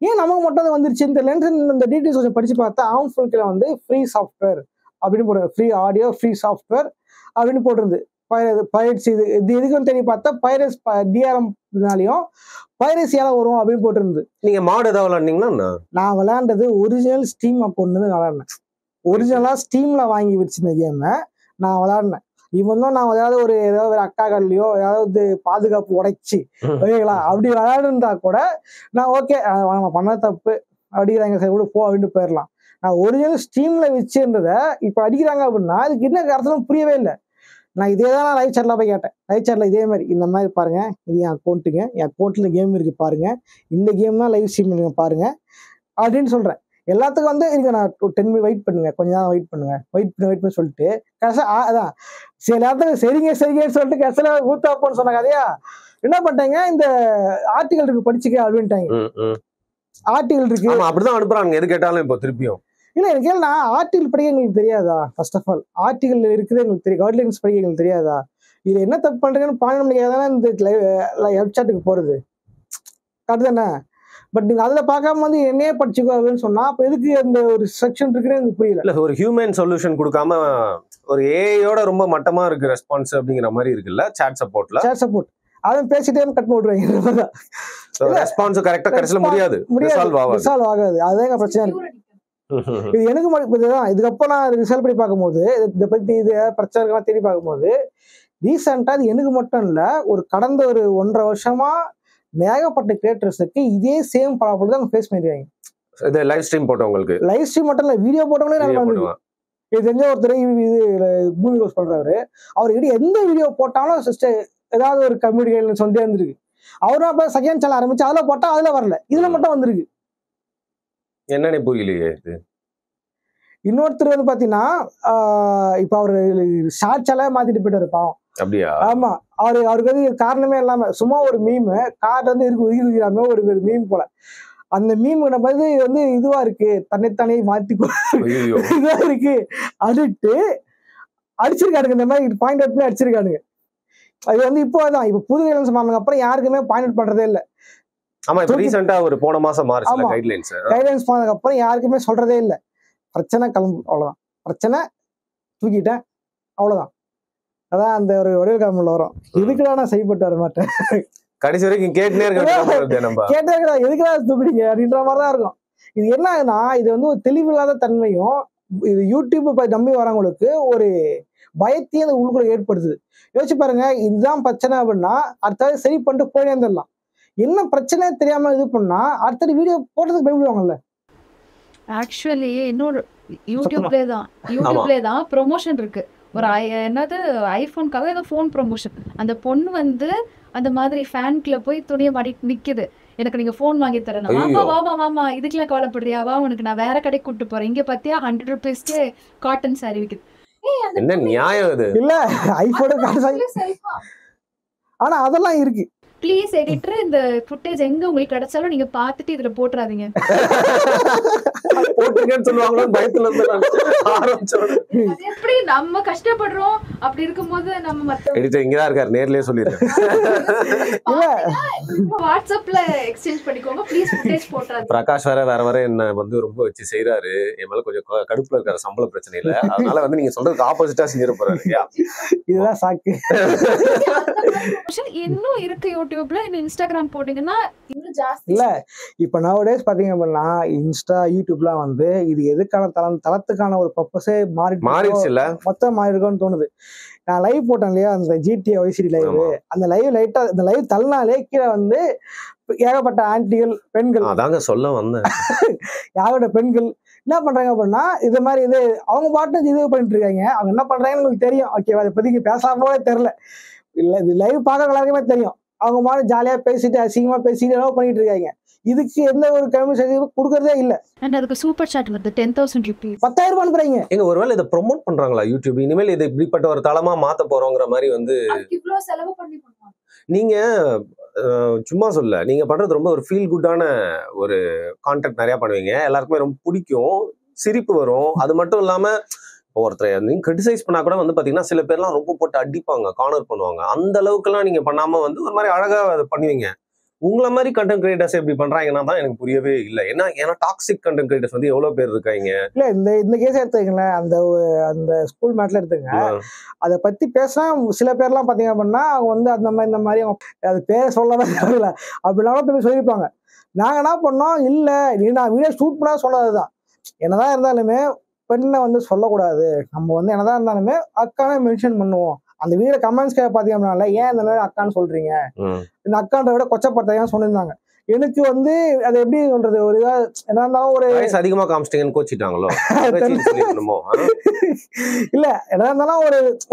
ஏன் நமக்கு மட்டும் வந்துருச்சு தெரியல. இந்த டீடைல்ஸ் கொஞ்சம் படிச்சு பார்த்தா ஹார்ம்ஃபுல்ல வந்து ஃப்ரீ சாஃப்ட்வேர் அப்படின்னு போடுறது, ஃப்ரீ ஆடியோ ஃப்ரீ சாஃப்ட்வேர் அப்படின்னு போட்டிருந்து. பைரட்ஸ் இது எதுக்குன்னு தெரிய பார்த்தா பைரட்ஸ் DRMனாலையும் பைரசியால வரும் அப்படின்னு போட்டிருந்து. நீங்க மாட் ஏதாவது விளையாண்டீங்களா? நான் விளையாண்டது ஒரிஜினல் ஸ்டீம் அக்கௌண்ட் விளையாடினேன். ஒரிஜினலா ஸ்டீம்ல வாங்கி வச்சிருந்த கேமை நான் விளையாடினேன். இவன் தான் நான் ஏதாவது ஒரு அக்காக்கள்லையோ ஏதாவது பாதுகாப்பு உடைச்சி ஓகேங்களா அப்படி விளையாடுந்தா கூட நான் ஓகே நம்ம பண்ண தப்பு அடிக்கிறாங்க, சரி கூட போ அப்படின்னு போயிடலாம். நான் ஒரிஜினல் ஸ்டீம்ல வச்சுன்றத இப்ப அடிக்கிறாங்க அப்படின்னா அதுக்கு என்ன அர்த்தம் புரியவே இல்லை. நான் இதே தான் லைவ் சேட்ல போய் கேட்டேன். லைவ் சேட்ல இதே மாதிரி இந்த மாதிரி பாருங்க, இது என் அக்கௌண்ட்டுங்க, என் அக்கௌண்ட்ல கேம் இருக்கு பாருங்க, இந்த கேம் தான் லைவ் ஸ்ட்ரீம் பண்ணுங்க பாருங்க அப்படின்னு சொல்றேன். எல்லாத்துக்கும் வந்து இருக்கு நான் 10 மினிட் வெயிட் பண்ணுங்க, கொஞ்ச நேரம் வெயிட் பண்ணி சொல்லிட்டு அதான் சில நேரத்துக்கு சரிங்கன்னு சொல்லிட்டு கடைசியில ஊத்தாப்போன்னு சொன்னாங்க. அதையா என்ன பண்ணிட்டாங்க, இந்த ஆர்டிகல் இருக்கு படிச்சுக்க அப்படின்ட்டாங்க. ஆர்டிகல் இருக்கு அப்படிதான் அனுப்புறாங்க எது கேட்டாலும். இப்போ திருப்பியும் இல்ல எனக்கு கேள்வி, ஆர்டிகல் படிக்க எங்களுக்கு தெரியாதா? ஃபர்ஸ்ட் ஆஃப் ஆல் ஆர்டிகல் இருக்குது எங்களுக்கு தெரியும், கைட்லைன்ஸ் படிக்க எங்களுக்கு தெரியாதா? இது என்ன தப்பு பண்றீங்கன்னு பாயிண்ட் முடியாதானே இந்த வெப் சாட்டுக்கு போறது கரெக்ட் தானே? பட் நீங்க அதுல பார்க்காம வந்து என்னையே படிச்சுக்கோ அப்படின்னு சொன்னா அப்ப எதுக்கு அந்த ஒரு செக்ஷன் இருக்குன்னு எனக்கு புரியல. இல்ல ஒரு ஹியூமன் சொல்யூஷன் கொடுக்காம ஒரு ஏஐயோட ரொம்ப மட்டமா இருக்கு ரெஸ்பான்ஸ் அப்படிங்கிற மாதிரி இருக்குல்ல சேட் சப்போர்ட். அவன் பேசிட்டே கட் போட்டுருவாங்க. ரெஸ்பான்ஸ் கரெக்டா கடைசில முடியாது, ரிசால்வ் ஆகாது. அதுதான் பிரச்சனை இருக்கு. இது எனக்கு இதுதான். இதுக்கப்புறம் நான் ரிசல்ட் படி பார்க்கும்போது இதை பத்தி இது பிரச்சனை தேடி பார்க்கும்போது ரீசெண்டா இது எனக்கு மட்டும் இல்ல, ஒரு கடந்த ஒரு 1.5 வருஷமா ஏகப்பட்ட கிரியேட்டர்ஸுக்கு இதே சேம் ப்ராப்ளம் தான் ஃபேஸ் பண்ணிருக்காங்க. இது லைவ் ஸ்ட்ரீம் போட்டவங்களுக்கு, லைவ் ஸ்ட்ரீம் மட்டும் இல்ல வீடியோ போட்டவங்களே நல்லா இது தெரிஞ்ச ஒருத்தர் இது மூவி ரோஸ் பண்றாரு. அவர்கிட்ட எந்த வீடியோ போட்டாலும் சிஸ்டர் ஏதாவது ஒரு கம்யூனிகேஷன் சொல்லிட்டே இருந்திருக்கு. அவரும் அப்ப செகண்ட் சேனல் ஆரம்பிச்சு அதுல போட்டா அதுல வரல, இதுல மட்டும் வந்திருக்கு. என்னன்னு புரியலையே. இன்னொருத்தர் வந்து பாத்தீங்கன்னா இப்ப அவரு ஷார்ட் சேனலே மாத்திட்டு போயிட்டாரு பாவம். அப்படியா? ஆமா, அவருக்கு வந்து காரணமே இல்லாம சும்மா ஒரு மீம் கார்டு வந்து இருக்கு உயிராம ஒரு மீம் போல அந்த மீம் வந்து இதுவா இருக்கு, தன்னைத்தானே மாத்திக்கோ இதுவா இருக்கு அதுட்டு அடிச்சிருக்கானுங்க. இந்த மாதிரி பாயிண்ட் அவுட் பண்ணி அடிச்சிருக்கானுங்க. அது வந்து இப்போதான் இப்ப புது கைட்லைன்ஸ் மாறினதுக்கு அப்புறம் யாருக்குமே பாயிண்ட் அவுட் பண்றதே இல்லை. ஆமா, ரீசெண்டா ஒரு போன மாசம் மாறுச்சுல கைட்லைன்ஸ் போனதுக்கு அப்புறம் யாருக்குமே சொல்றதே இல்லை. பிரச்சனை கிளம்பு, அவ்வளவுதான். பிரச்சனை தூக்கிட்டேன், அவ்வளவுதான். அதான் அந்த ஒரு வடிவல் காமெடியில் வரும், இதுக்குடா நான் செய்யப்பட்டு வர மாட்டேன், கடைசி வரைக்கும் கேட்டுனே இருக்க நம்ம கேட்டே எதுக்குடா தூக்குறீங்க அப்படின்ற மாதிரிதான் இருக்கும். இது என்ன ஆகுதுன்னா, இது வந்து ஒரு தெளிவில்லாத தன்மையும் இது யூடியூப் நம்பி வரவங்களுக்கு ஒரு பயத்தையும் அந்த உள்ளுக்குள்ள ஏற்படுத்துது. யோசிச்சு பாருங்க, இதுதான் பிரச்சனை அப்படின்னா அடுத்தது சரி பண்ணிட்டு போயிட்டே இருந்துடலாம். என்ன பிரச்சனை தெரியாம இது பண்ணா அடுத்தது வீடியோ போடுறதுக்கு பயப்படுவாங்கல்ல. ஆக்சுவலி இன்னொரு சத்தமா யூடியூப்லேயே தான் ப்ரொமோஷன் இருக்கு. ஒரு என்னது ஐஃபோனுக்காக ஏதோ ஃபோன் ப்ரொமோஷன். அந்த பொண்ணு வந்து அந்த மாதிரி ஃபேன்குள்ள போய் துணியை மாட்டிட்டு நிக்குது, எனக்கு நீங்க ஃபோன் வாங்கி தரேன். ஆமா ஐயோ வாமா வாமா, இதுக்கெல்லாம் கவலைப்படுறியா, வா உனக்கு நான் வேற கடைக்கு கூட்டு போறேன், இங்க பாத்தியா 100 rupeesக்கே காட்டன் சாரி விக்குது. அந்த என்ன பொண்ணு நியாயம் இது? இல்ல ஐபோனு காசு, செல்ஃபா ஆனா அதெல்லாம் இருக்கு. ப்ளீஸ் எடிட்டர், இந்த ஃபுட்டேஜ் எங்க உங்களுக்கு கிடைச்சாலும் நீங்க பார்த்துட்டு இதுல போட்டுறாதீங்க. போட்டுருக்கேன்னு சொல்லுவாங்களோன்னு பயத்துல இருந்து நான் ஆரம்பிச்சோம். அது எப்படி நம்ம கஷ்டப்படுறோம், அப்படி இருக்கும்போது நம்ம மத்த எடிட்டர் இங்கதான் இருக்காரு, நேர்லயே சொல்லிருக்கேன். இல்ல வாட்ஸ்அப்ல எக்ஸ்சேஞ்ச் பண்ணிக்கோங்க, ப்ளீஸ் ஃபுட்டேஜ் போட்டுறாதீங்க. பிரகாஷ் வேற என்ன வந்து ரொம்ப வச்சு செய்யறாரு, என் மேல கொஞ்சம் கடுப்புல இருக்காரு சம்பள பிரச்சனையில, அதனால வந்து நீங்க சொல்றதுக்கு ஆப்போசிட்டா செஞ்சிட போறாரு. இதுதான் சாக்கு. இன்னும் இருக்கு யூடியூப்ல, இன்ஸ்டாகிராம் போட்டீங்கன்னா இன்னும் ஜாஸ்தி. இல்ல இப்ப நவடேஸ் பாத்தீங்க அப்படின்னா இன்ஸ்டா யூடியூப்லாம் வந்து இது எதுக்கான தளத்துக்கான ஒரு பர்பஸே மாறிடுச்சு இல்ல, மொத்தம் மாறிருக்கோன்னு தோணுது. நான் லைவ் போட்டேன் இல்லையா, அந்த GTA வைசிடி லைவ், அந்த லைவ் லைட்டா இந்த லைவ் தள்ளினாலே கீழே வந்து ஏகப்பட்ட ஆன்டிகள் பெண்கள், அதாங்க சொல்ல வந்தேன், ஏகப்பட்ட பெண்கள் என்ன பண்றாங்க அப்படின்னா இது மாதிரி இது அவங்க பாட்டு இது பண்ணிட்டு இருக்காங்க. அவங்க என்ன பண்றாங்கன்னு உங்களுக்கு தெரியும், ஓகேவா? அதை பத்தி பேசாமலே தெரியல, இல்ல இது லைவ் பார்க்க எல்லாருக்குமே தெரியும். அவங்க மாதிரி ஜாலியா பேசிட்டு அசிங்கமா பேசிட்டு எல்லாம் பண்ணிட்டு இருக்காங்க. இதுக்கு எந்த ஒரு கமிஷன் கொடுக்கறதே இல்ல. அண்ட் அதுக்கு சூப்பர் சாட் வருது 10,000 rupees, 10,000 ரூபாய் அனுப்புறாங்க. எங்க ஒருவேளை இதை ப்ரொமோட் பண்றாங்களா யூடியூப், இனிமேல் இது இப்படிப்பட்ட ஒரு தளமா மாத்த போறோங்கிற மாதிரி வந்து இவ்ளோ செலவு பண்ணி பண்ணுவாங்க. நீங்க சும்மா சொல்ல, நீங்க பண்றது ரொம்ப ஒரு ஃபீல் குட்டான ஒரு கான்டென்ட் நிறைய பண்ணுவீங்க, எல்லாருக்குமே ரொம்ப பிடிக்கும், சிரிப்பு வரும். அது மட்டும் இல்லாம ஒருத்தரை நீங்க கிரிட்டிசைஸ் பண்ணா கூட வந்து பாத்தீங்கன்னா சில பேர்லாம் ரொம்ப போட்டு அடிப்பாங்க, கார்னர் பண்ணுவாங்க. அந்த அளவுக்குலாம் நீங்க பண்ணாம வந்து ஒரு மாதிரி அழகா அதை பண்ணுவீங்க. உங்களை மாதிரி கண்டென்ட் கிரியேட்டர்ஸ் எப்படி பண்றாங்கன்னா தான் எனக்கு புரியவே இல்லை. ஏன்னா டாக்ஸிக் கண்டென்ட் கிரியேட்டர்ஸ் வந்து எவ்வளவு பேர் இருக்காங்க. இல்ல இந்த கேஸ் எடுத்துக்கங்களேன், அந்த ஸ்கூல் மேட்ல எடுத்துங்க, அதை பத்தி பேசினா சில பேர்லாம் பாத்தீங்க அப்படின்னா அவங்க வந்து அந்த மாதிரி அது பேரை சொல்லவே தெரியல அப்படின்னாலும் போய் சொல்லியிருப்பாங்க. நாங்க என்ன பண்ணோம், இல்ல நீ நான் வீடியோ ஷூட் பண்ணா சொன்னதுதான், என்னதான் இருந்தாலுமே பெண்ணை வந்து சொல்லக்கூடாது, நம்ம வந்து என்னதான் இருந்தாலுமே அக்கானே மென்ஷன் பண்ணுவோம். அந்த வீடியோ கமெண்ட்ஸ் பாத்தீங்கன்னா ஏன் இந்த மாதிரி அக்கான்னு சொல்றீங்க, இந்த அக்கான்ற விட கொச்சப்பட்டையான்னு சொல்லியிருந்தாங்க. எனக்கு வந்து அது எப்படி சொல்றது, ஒரு இதா என்ன இருந்தாலும் ஒரு அதிகமா காமிச்சிட்டீங்கன்னு கோச்சிட்டாங்களோ இல்ல, என்ன இருந்தாலும்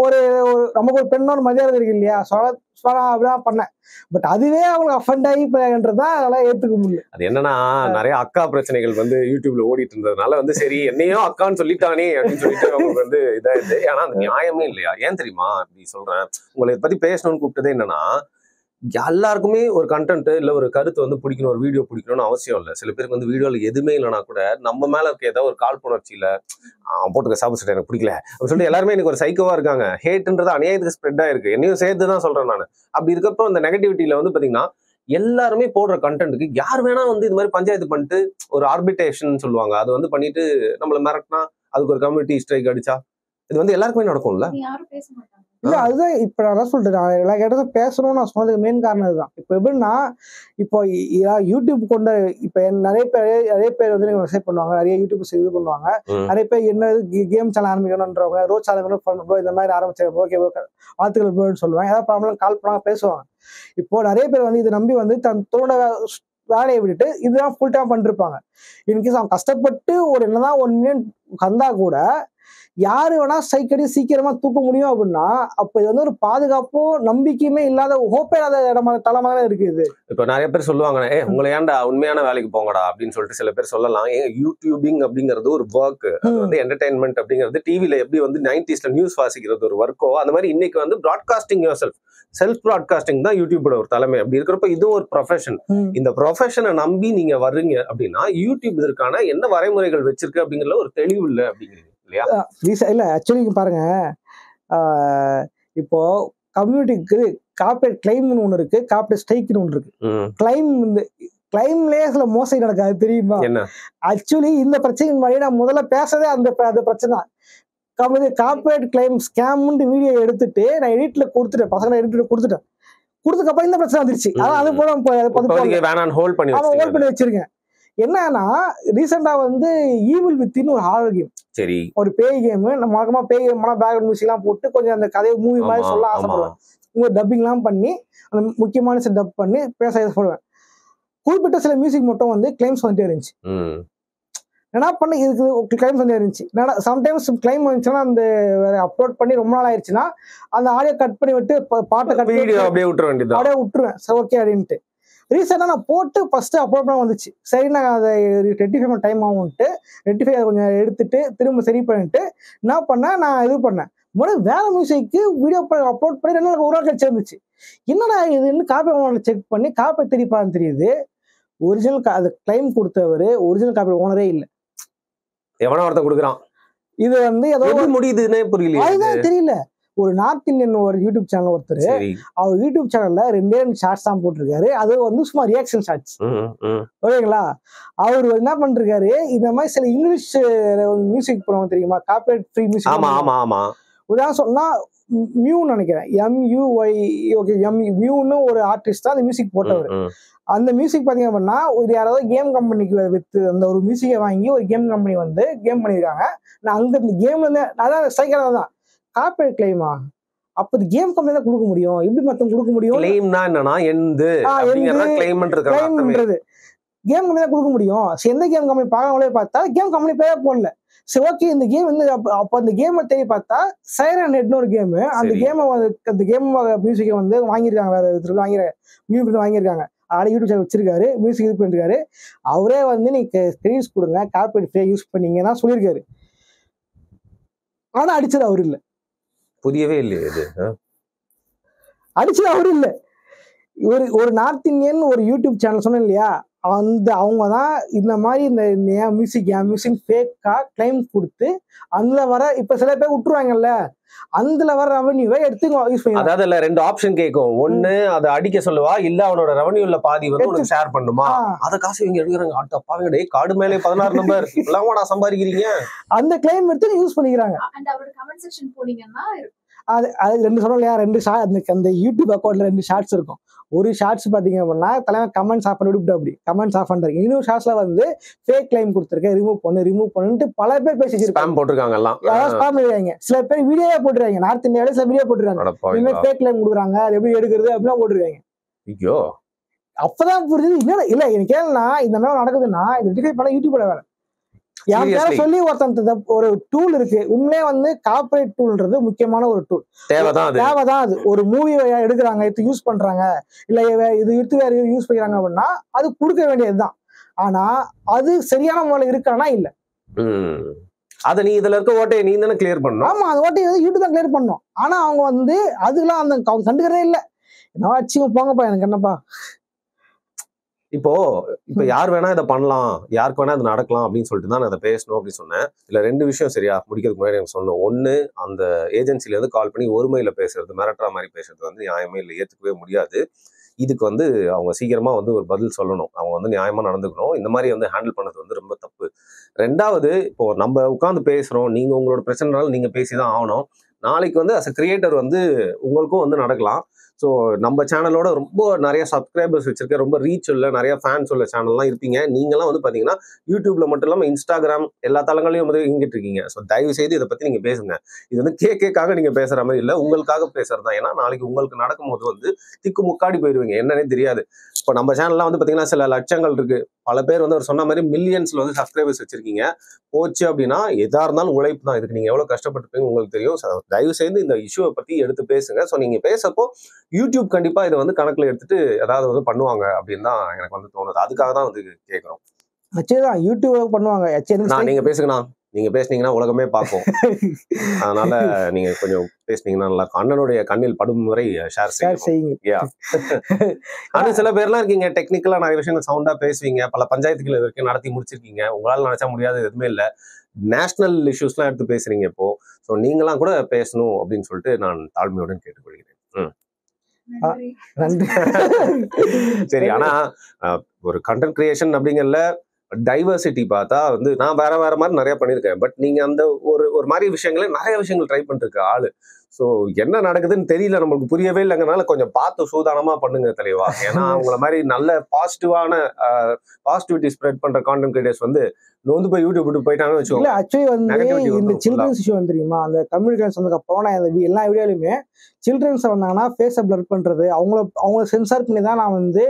ஒரு நமக்கு ஒரு பெண்ணோட மரியாதை இருக்கு இல்லையா, அப்படிதான் பண்ணேன். பட் அதுவே அவங்க அஃபண்ட் ஆகின்றதுதான் அதெல்லாம் ஏத்துக்க முடியல. அது என்னன்னா நிறைய அக்கா பிரச்சனைகள் வந்து யூடியூப்ல ஓடிட்டு இருந்ததுனால வந்து சரி என்னையும் அக்கான்னு சொல்லிட்டானே அப்படின்னு சொல்லிட்டு அவங்களுக்கு வந்து இதாயிடுது. ஆனா அது நியாயமே இல்லையா? ஏன் தெரியுமா அப்படி சொல்றேன், உங்களை இதை பத்தி பேசணும்னு கூப்பிட்டதே என்னன்னா, எல்லாருக்குமே ஒரு கண்டென்ட் இல்ல ஒரு கருத்து வந்து பிடிக்கணும், ஒரு வீடியோ பிடிக்கணும்னு அவசியம் இல்லை. சில பேருக்கு வந்து வீடியோல எதுவுமே இல்லைனா கூட நம்ம மேல இருக்க ஏதாவது ஒரு காழ்ப்புணர்ச்சியில போட்டுக்க சாப்பிட்டு எனக்கு பிடிக்கல அப்படின்னு சொல்லிட்டு எல்லாருமே எனக்கு ஒரு சைக்கோவா இருக்காங்க. ஹேட்ன்றது அநியாயத்துக்கு ஸ்ப்ரெட் ஆயிருக்கு, என்னையும் சேர்த்து தான் சொல்றேன் நான். அப்படி இருக்கப்போ இந்த நெகட்டிவிட்டியில வந்து பாத்தீங்கன்னா எல்லாருமே போடுற கண்டென்ட்டுக்கு யார் வேணா வந்து இது மாதிரி பஞ்சாயத்து பண்ணிட்டு ஒரு ஆர்பிட்ரேஷன் சொல்லுவாங்க, அது வந்து பண்ணிட்டு நம்மள மிரட்டினா அதுக்கு ஒரு கம்யூனிட்டி ஸ்ட்ரைக் அடிச்சா இது வந்து எல்லாருக்குமே நடக்கும்ல. யாரும் பேச மாட்டாங்க. இல்ல அதுதான் இப்ப நான் சொல்லிட்டு நான் எல்லா கேட்டதும் பேசணும்னு நான் சொன்னதுக்கு மெயின் காரணம் இதுதான். இப்ப எப்படின்னா இப்போ யூடியூப் கொண்ட இப்ப நிறைய பேர் வந்து மெசேஜ் பண்ணுவாங்க, நிறைய யூடியூப் இது பண்ணுவாங்க, நிறைய பேர் என்ன கேம் சேனல் ஆரம்பிக்கணும்ன்றவங்க ரோட் சேனல் பண்ணணும் இந்த மாதிரி ஆரம்பிச்சாங்க, ஓகே வாழ்த்துக்கள் சொல்லுவாங்க, ஏதாவது ப்ராப்ளம் கால் பண்ணாங்க பேசுவாங்க. இப்போ நிறைய பேர் வந்து இதை நம்பி வந்து தன்னோட வேலையை விட்டுட்டு இதுதான் ஃபுல் டைம் பண்ணிருப்பாங்க. இன்கேஸ் அவங்க கஷ்டப்பட்டு ஒரு என்னதான் 1 million வந்தா கூட யாரு வேணா சைக்கடி சீக்கிரமா தூக்க முடியும் அப்படின்னா அப்ப இது வந்து ஒரு பாதுகாப்பும் நம்பிக்கையுமே இல்லாத ஹோப்பே இல்லாத தளமா தான் இருக்கு இது. இப்ப நிறைய பேர் சொல்லுவாங்க, உங்களை ஏன்டா உண்மையான வேலைக்கு போங்கடா அப்படின்னு சொல்லிட்டு சில பேர் சொல்லலாம். யூடியூபிங் அப்படிங்கிறது ஒரு ஒர்க், அது வந்து என்டர்டைன்மெண்ட் அப்படிங்கிறது டிவில எப்படி வந்து 90s நியூஸ் வாசிக்கிறது ஒரு ஒர்க்கோ அந்த மாதிரி இன்னைக்கு வந்து பிராட்காஸ்டிங் யுவர் செல்ஃப் பிராட்காஸ்டிங் தான் யூடியூபோட ஒரு தலைமை. அப்படி இருக்கிறப்ப இதுவும் ஒரு ப்ரொஃபஷன். இந்த ப்ரொஃபஷனை நம்பி நீங்க வர்றீங்க அப்படின்னா யூடியூப் இதற்கான என்ன வரைமுறைகள் வச்சிருக்கு அப்படிங்கிறதுல ஒரு தெளிவு இல்லை அப்படிங்கிறது இல்லையா? இல்ல ஆக்சுவலி பாருங்க, இப்போ கம்யூனிட்டிக்கு கார்ப்பரேட் கிளைம்னு ஒண்ணு இருக்கு, கார்ப்பரேட் ஸ்ட்ரைக்னு ஒண்ணு இருக்கு. கிளைம்லயே சில மோசடி நடக்காது தெரியுமா? ஆக்சுவலி இந்த பிரச்சனை நான் முதல்ல பேசதே அந்த பிரச்சனை. கார்பரேட் கிளைம் ஸ்கேம்னு வீடியோ எடுத்துட்டு நான் எடிட்ல கொடுத்துட்டேன், பசங்க எடிட்ல கொடுத்துட்டேன். கொடுத்ததுக்கப்புறம் இந்த பிரச்சனை வந்துருச்சு. அதான் அது போல வேணான்னு ஹோல்ட் பண்ணி ஹோல்ட் பண்ணி வச்சிருக்கேன். என்னன்னா ரீசெண்டா வந்து ஈவில் வித்தின் ஒரு ஹாரர் கேம், சரி ஒரு பேய் கேம். நம்ம வழக்கமா பேய் கேம் பேக்ரவுண்ட் மியூசிக் எல்லாம் போட்டு கொஞ்சம் அந்த கதையை மூவி மாதிரி சொல்ல ஆசைப்படுவேன். உங்க டப்பிங் எல்லாம் பண்ணி அந்த முக்கியமான டப் பண்ணி பேச ஆசைப்படுவேன். குறிப்பிட்ட சில மியூசிக் மட்டும் வந்து கிளைம்ஸ் வந்துட்டே இருந்துச்சு. என்ன பண்ண இதுக்கு கிளைம்ஸ் வந்துட்டே இருந்துச்சு. சம்டைம்ஸ் கிளைம் வந்துச்சுன்னா அந்த அப்லோட் பண்ணி ரொம்ப நாள் ஆயிடுச்சுன்னா அந்த ஆடியோ கட் பண்ணி விட்டு பாட்டை கட் பண்ணி அப்படியே விட்டுருவேன். சரி ஓகே அப்படின்ட்டு. ரீசெண்டாக நான் போட்டு ஃபர்ஸ்ட் அப்லோட் பண்ண வந்துச்சு. சரி நான் அதை ரெட்டிஃபை பண்ண டைம் ஆகும்ட்டு ரெட்டிஃபை கொஞ்சம் எடுத்துட்டு திரும்ப சரி பண்ணிட்டு என்ன பண்ணேன், நான் இது பண்ணேன். முதல்ல வேற மியூசிக்கு வீடியோ அப்லோட் பண்ணி 2 நாள் ஒரு நாள் கழிச்சு இருந்துச்சு. என்னடா இதுன்னு காப்பி செக் பண்ணி காப்பி தெரிப்பான்னு தெரியுது. ஒரிஜினல் அது கிளைம் கொடுத்தவர் ஒரிஜினல் காப்பி ஓனரே இல்லை, எவனோ ஒருத்தன் கொடுக்குறான். இது வந்து ஏதோ முடியுதுன்னே புரியல, அதுதான் தெரியல. ஒரு நார்த் இந்தியன் ஒரு யூடியூப் சேனல் ஒருத்தர், அவர் யூடியூப் சேனல்ல 2 ஷார்ட்ஸ் தான் போட்டிருக்காரு. அது வந்து சும்மா ரியாக்ஷன் ஷார்ட்ஸ், ஓகேங்களா. அவர் என்ன பண்ணிருக்காரு, இந்த மாதிரி சில இங்கிலீஷ் மியூசிக் போடுவாங்க தெரியுமா, காப்பிரைட் ஃப்ரீ மியூசிக். உதாரணம் சொன்னா மியூன்னு நினைக்கிறேன், MUY, ஓகே மியூன்னு ஒரு ஆர்டிஸ்ட் தான் அந்த மியூசிக் போட்டவர். அந்த மியூசிக் பாத்தீங்க அப்படின்னா ஒரு யாராவது கேம் கம்பெனிக்கு வித்து அந்த ஒரு மியூசிக்கை வாங்கி ஒரு கேம் கம்பெனி வந்து கேம் பண்ணிருக்காங்க. நான் அங்க இந்த கேம்ல இருந்து அதான் ஸ்ட்ரைக்கரா தான் கார்பரேட் கிளைமா, அப்ப கேம் கம்பெனி தான் கொடுக்க முடியும், எப்படி மத்தவங்க கொடுக்க முடியும்? கிளைம்னா என்னன்னா எந்து அப்படிங்கறத கிளைம்ன்றது கேம் கம்பெனி தான் கொடுக்க முடியும். எந்த கேம் கம்பெனி பார்க்கறவங்களே பார்த்தா கேம் கம்பெனி பேரே போடல. சரி ஓகே இந்த கேம் வந்து அப்ப அந்த கேமை தேடி பார்த்தா சைரன் ஹெட்னு ஒரு கேம், அந்த கேம் மியூசிக்கை வந்து வாங்கியிருக்காங்க, வேற ஒருத்தர் வாங்கியிருக்காங்க. யூடியூப் சேனல் வச்சிருக்காரு, மியூசிக் இது பண்ணிருக்காரு. அவரே வந்து நீங்க கிரெடிட்ஸ் கொடுங்க, கார்பரேட் ஃப்ரீ யூஸ் பண்ணீங்கன்னா சொல்லியிருக்காரு. ஆனா அடிச்சது அவரு இல்ல, புரியவே இல்லையே இது. அடிச்சது அவரு இல்ல, ஒரு நார்த் இந்தியன் ஒரு யூடியூப் சேனல் சொன்னேன் இல்லையா, அவங்க தான் இந்த மாதிரி இந்த மியூசிக் ஃபேக்கா கிளைம் கொடுத்து அதுல வர இப்ப சில பேர் விட்டுருவாங்கல்ல, அதுல வர ரெவன்யூவை எடுத்து யூஸ் பண்ணி, அதாவது 2 ஆப்ஷன் கேட்கும். ஒண்ணு அதை அடிக்க சொல்லுவா, இல்ல அவனோட ரெவன்யூல பாதி வந்து உனக்கு ஷேர் பண்ணுமா, அத காசு இவங்க எடுக்கிறாங்க. அப்பாங்க டேய் கார்டு மேலே 16 நம்பர் இல்லாம நான் சம்பாதிக்கிறீங்க, அந்த கிளைம் எடுத்து யூஸ் பண்ணிக்கிறாங்க. அண்ட் அவரோட கமெண்ட் செக்ஷன் போனீங்கன்னா அது 2 சொன்னோம் இல்லையா, 2 அந்த யூடியூப் அக்கௌண்ட்ல 2 ஷார்ட்ஸ் இருக்கும். ஒரு ஷார்ட்ஸ் பாத்தீங்க அப்படின்னா தலைவன் கமெண்ட்ஸ் ஆஃப் பண்ணி விட்டு அப்படி கமெண்ட்ஸ் ஆஃப் பண்றாரு. இன்னொரு ஷார்ட்ஸ்ல வந்து ஃபேக் கிளைம் கொடுத்துருக்கேன், ரிமூவ் பண்ணிட்டு பல பேர் பேசி போட்டுருக்காங்க. சில பேர் வீடியோவே போட்டுருக்காங்க, நார்த் இந்தியாவில சில வீடியோ போட்டுருக்காங்க, இனிமேல் ஃபேக் கிளைம் கொடுக்குறாங்க, அது எப்படி எடுக்கிறது அப்படிலாம் போட்டுருக்காங்க. ஐயோ அப்பதான் புரியுது என்ன இல்ல எனக்கு ஏன்னா இந்த மாதிரி நடக்குதுன்னா இது ரெட்டிஃபை பண்ண யூடியூப்ல வேலை. என் பேர சொல்லி ஒருத்தன் ஒரு டூல் இருக்கு. உண்மையே வந்து கார்பரேட் டூல்ன்றது முக்கியமான ஒரு டூல், தேவைதான். அது ஒரு மூவி எடுக்கிறாங்க, இது யூஸ் பண்றாங்க, இல்ல இது எடுத்து வேற யூஸ் பண்ணிக்கிறாங்க அப்படின்னா அது கொடுக்க வேண்டியதுதான். ஆனா அது சரியான முறையில் இருக்கானா இல்ல, அத நீ இதுல இருக்க ஓட்டையை நீ தானே கிளியர் பண்ணணும். ஆமா அந்த ஓட்டையை யூடியூப் தான் கிளியர் பண்ணணும். ஆனா அவங்க வந்து அதுக்கெல்லாம் அவங்க கண்டுக்கிறதே இல்லை. என்ன வச்சுங்க போங்கப்பா, எனக்கு என்னப்பா. இப்போ யார் வேணா இதை பண்ணலாம், யாருக்கு வேணா இது நடக்கலாம் அப்படின்னு சொல்லிட்டு தான் நான் அதை பேசணும் அப்படின்னு சொன்னேன். இதுல 2 விஷயம் சரியா முடிக்கிறதுக்கு முன்னாடி எனக்கு சொன்னேன். ஒண்ணு, அந்த ஏஜென்சில இருந்து கால் பண்ணி ஒருமையில பேசுறது, மிரட்டுற மாதிரி பேசுறது வந்து நியாயமே இல்லை, ஏத்துக்கவே முடியாது. இதுக்கு வந்து அவங்க சீக்கிரமா வந்து ஒரு பதில் சொல்லணும், அவங்க வந்து நியாயமா நடந்துக்கணும். இந்த மாதிரி வந்து ஹேண்டில் பண்ணது வந்து ரொம்ப தப்பு. 2வது, இப்போ நம்ம உட்காந்து பேசுறோம், நீங்க உங்களோட பிரச்சனைனால நீங்க பேசிதான் ஆகணும். நாளைக்கு வந்து அஸ் அ கிரியேட்டர் வந்து உங்களுக்கும் வந்து நடக்கலாம். ஸோ நம்ம சேனலோட ரொம்ப நிறைய சப்ஸ்கிரைபர்ஸ் வச்சிருக்க, ரொம்ப ரீச் உள்ள, நிறைய ஃபேன்ஸ் உள்ள சேனல்லாம் இருப்பீங்க. நீங்களாம் வந்து பார்த்தீங்கன்னா யூடியூப்ல மட்டும் இல்லாமல் இன்ஸ்டாகிராம் எல்லா தளங்களையும் வந்து இங்கிட்டு இருக்கீங்க. ஸோ தயவு செய்து இதை பற்றி நீங்கள் பேசுங்க. இது வந்து கேக்காக நீங்கள் பேசுகிற மாதிரி இல்லை, உங்களுக்காக பேசுறது தான். ஏன்னா நாளைக்கு உங்களுக்கு நடக்கும்போது வந்து திக்கு முக்காடி போயிடுவீங்க, என்னன்னே தெரியாது. இப்போ நம்ம சேனல்லாம் வந்து பார்த்தீங்கன்னா சில லட்சங்கள் இருக்கு, பல பேர் வந்து அவர் சொன்ன மாதிரி மில்லியன்ஸ்ல வந்து சப்ஸ்கிரைபர்ஸ் வச்சிருக்கீங்க. போச்சு அப்படின்னா எதா இருந்தாலும் உழைப்பு தான். இதுக்கு நீங்க எவ்வளவு கஷ்டப்பட்டுருப்பீங்க உங்களுக்கு தெரியும். தயவு செய்து இந்த இஷ்யூவை பத்தி எடுத்து பேசுங்க. ஸோ நீங்க பேசப்போ யூடியூப் கண்டிப்பா இதை வந்து கணக்குல எடுத்துட்டு ஏதாவது வந்து பண்ணுவாங்க அப்படின்னு தான் எனக்கு வந்து தோணுது. அதுக்காக தான் வந்து கேட்கிறோம். யூடியூப் பண்ணுவாங்க. நீங்க பேசுங்கண்ணா, நீங்க பேசுனீங்கன்னா உலகமே பார்க்கும். அதனால நீங்க கொஞ்சம் பேசுனீங்கன்னா நல்லா இருக்கும். அண்ணனுடைய கண்ணில் படும் முறை ஷேர் செய்யுங்க. ஆனா சில பேர்லாம் இருக்கீங்க, டெக்னிக்கலா நிறைய விஷயங்கள் சவுண்டா பேசுவீங்க, பல பஞ்சாயத்துகள் வரைக்கும் நடத்தி முடிச்சிருக்கீங்க, உங்களால நினைச்சா முடியாது எதுவுமே இல்லை, நேஷனல் இஷ்யூஸ்லாம் எடுத்து பேசுறீங்க இப்போ. ஸோ நீங்களாம் கூட பேசணும் அப்படின்னு சொல்லிட்டு நான் தாழ்மையுடன் கேட்டுக்கொள்கிறேன். சரி, ஆனா ஒரு கண்டென்ட் கிரியேஷன் அப்படிங்கறதுல டைவர்சிட்டி பார்த்தா வந்து நான் வேற வேற மாதிரி நிறைய பண்ணியிருக்கேன். பட் நீங்க அந்த ஒரு மாதிரி விஷயங்களே நிறைய விஷயங்கள் ட்ரை பண்ணிட்டு இருக்க ஆளு. ஸோ என்ன நடக்குதுன்னு தெரியல, நம்மளுக்கு புரியவே இல்லைங்கனால கொஞ்சம் பார்த்து சூதானமா பண்ணுங்க தலைவா. ஏன்னா அவங்கள மாதிரி நல்ல பாசிட்டிவிட்டி ஸ்ப்ரெட் பண்ற கான்டென்ட் கிரியேட்டர்ஸ் வந்து நொந்து போய் யூடியூப் விட்டு போயிட்டாங்கன்னு இல்ல வச்சுக்கோங்க. ஆக்சுவலி வந்து Negativity இந்த வந்துரும் full-ஆ. சில்ட்ரன்ஸ் இஷ்யூ வந்து தெரியுமா, அந்த கம்யூனிகேஷன் வந்ததுக்கு அப்புறம் நான் இந்த எல்லா வீடியோலையுமே சில்ட்ரன்ஸ் வந்தாங்கன்னா ஃபேஸை பிளர் பண்றது, அவங்கள சென்சார் பண்ணி தான் நான் வந்து